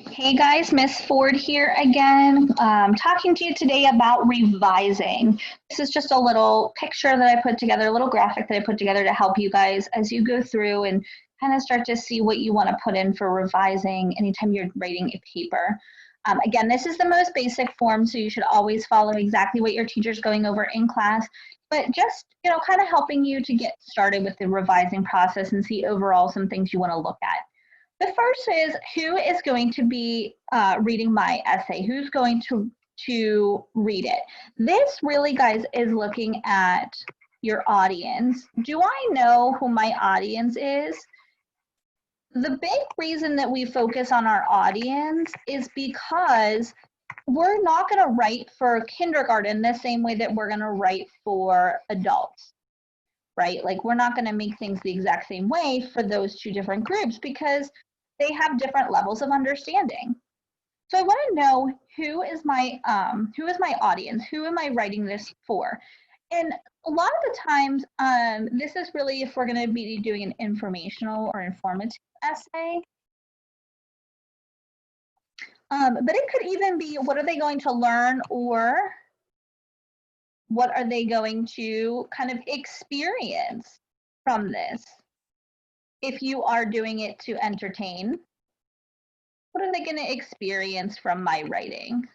Hey guys, Miss Ford here again, talking to you today about revising. This is just a little picture that I put together, a little graphic that I put together to help you guys as you go through and kind of start to see what you want to put in for revising anytime you're writing a paper. Again, this is the most basic form, so you should always follow exactly what your teacher's going over in class, but just, kind of helping you to get started with the revising process and see overall some things you want to look at. The first is who is going to be reading my essay? Who's going to read it? This really, guys, is looking at your audience. Do I know who my audience is? The big reason that we focus on our audience is because we're not going to write for kindergarten the same way that we're going to write for adults, right? Like we're not going to make things the exact same way for those two different groups because they have different levels of understanding. So I want to know who is my audience? Who am I writing this for? And a lot of the times, this is really if we're going to be doing an informational or informative essay. But it could even be what are they going to learn or what are they going to kind of experience from this? If you are doing it to entertain, what are they going to experience from my writing?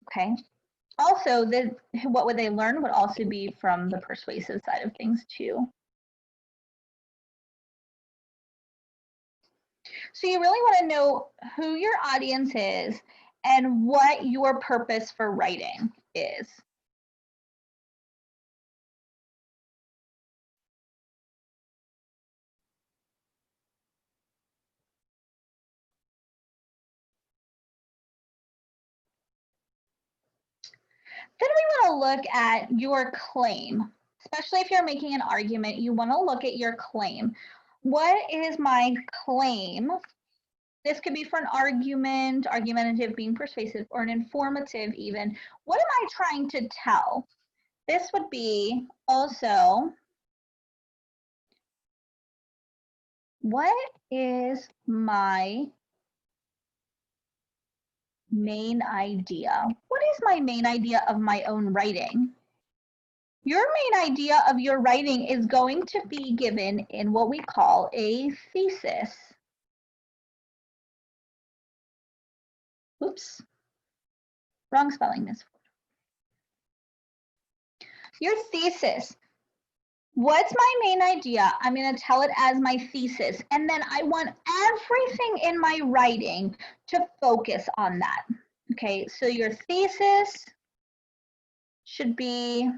Okay. Also, what would they learn would also be from the persuasive side of things too. So you really want to know who your audience is and what your purpose for writing is. Then we want to look at your claim, especially if you're making an argument, you want to look at your claim. What is my claim? This could be for an argument, argumentative being persuasive, or an informative even. What am I trying to tell? This would be also, what is my main idea? What is my main idea of my own writing? Your main idea of your writing is going to be given in what we call a thesis. Oops, wrong spelling, Miss. Your thesis. What's my main idea? I'm going to tell it as my thesis. And then I want everything in my writing to focus on that. Okay, so your thesis should be,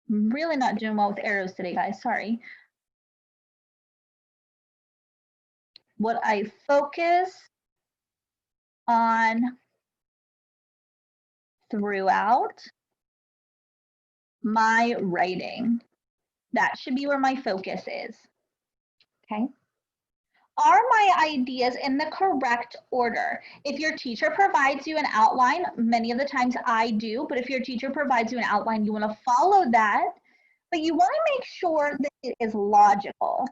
I'm really not doing well with arrows today, guys. Sorry. What I focus on throughout my writing. That should be where my focus is. Okay. Are my ideas in the correct order? If your teacher provides you an outline, many of the times I do, but if your teacher provides you an outline, you want to follow that, but you want to make sure that it is logical.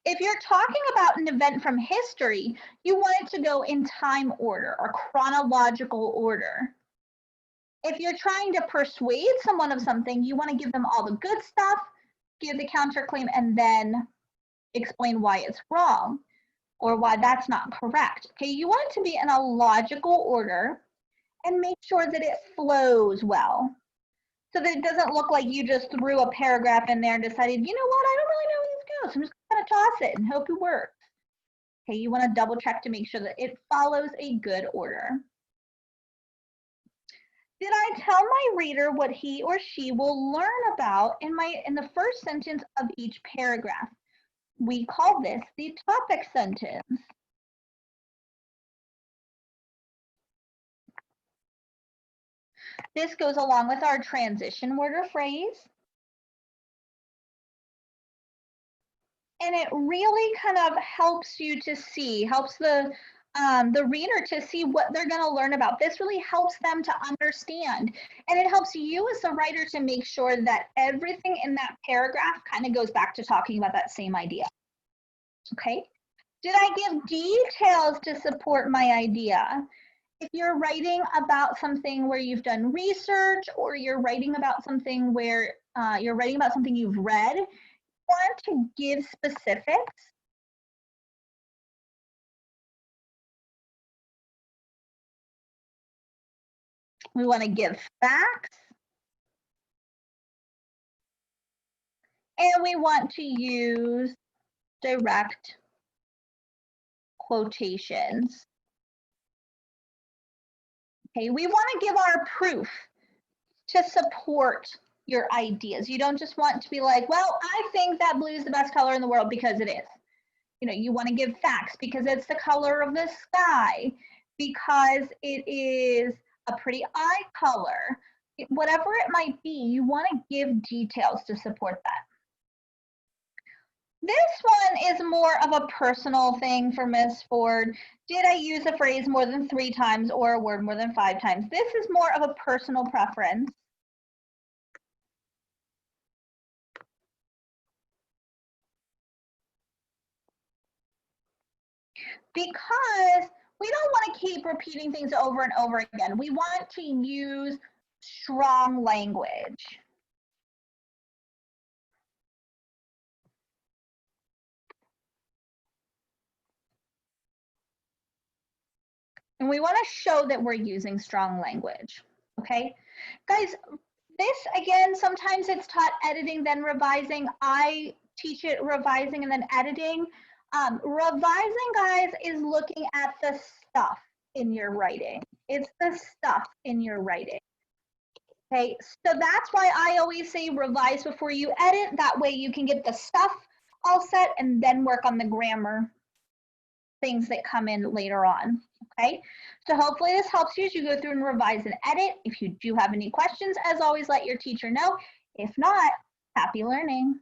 If you're talking about an event from history, you want it to go in time order or chronological order. If you're trying to persuade someone of something, you want to give them all the good stuff, give the counterclaim, and then explain why it's wrong or why that's not correct. Okay, you want it to be in a logical order and make sure that it flows well so that it doesn't look like you just threw a paragraph in there and decided, you know what, I don't really know where this goes. I'm just going to toss it and hope it works. Okay, you want to double check to make sure that it follows a good order. Did I tell my reader what he or she will learn about in the first sentence of each paragraph? We call this the topic sentence. This goes along with our transition word or phrase. And it really kind of helps you to see, helps the the reader to see what they're going to learn about. This really helps them to understand, and it helps you as a writer to make sure that everything in that paragraph kind of goes back to talking about that same idea. Okay, did I give details to support my idea? If you're writing about something where you've done research, or you're writing about something where you're writing about something you've read, you want to give specifics. We want to give facts. And we want to use direct quotations. Okay, we want to give our proof to support your ideas. You don't just want to be like, well, I think that blue is the best color in the world because it is. You know, you want to give facts because it's the color of the sky, because it is a pretty eye color. Whatever it might be, you want to give details to support that. This one is more of a personal thing for Ms. Ford. Did I use a phrase more than 3 times or a word more than 5 times? This is more of a personal preference. Because we don't want to keep repeating things over and over again. We want to use strong language. And we want to show that we're using strong language, okay? Guys, this, again, sometimes it's taught editing, then revising. I teach it revising and then editing. Revising, guys, is looking at the stuff in your writing. It's the stuff in your writing. Okay, so that's why I always say revise before you edit. That way you can get the stuff all set and then work on the grammar things that come in later on. Okay, so hopefully this helps you as you go through and revise and edit. If you do have any questions, as always, let your teacher know. If not, happy learning.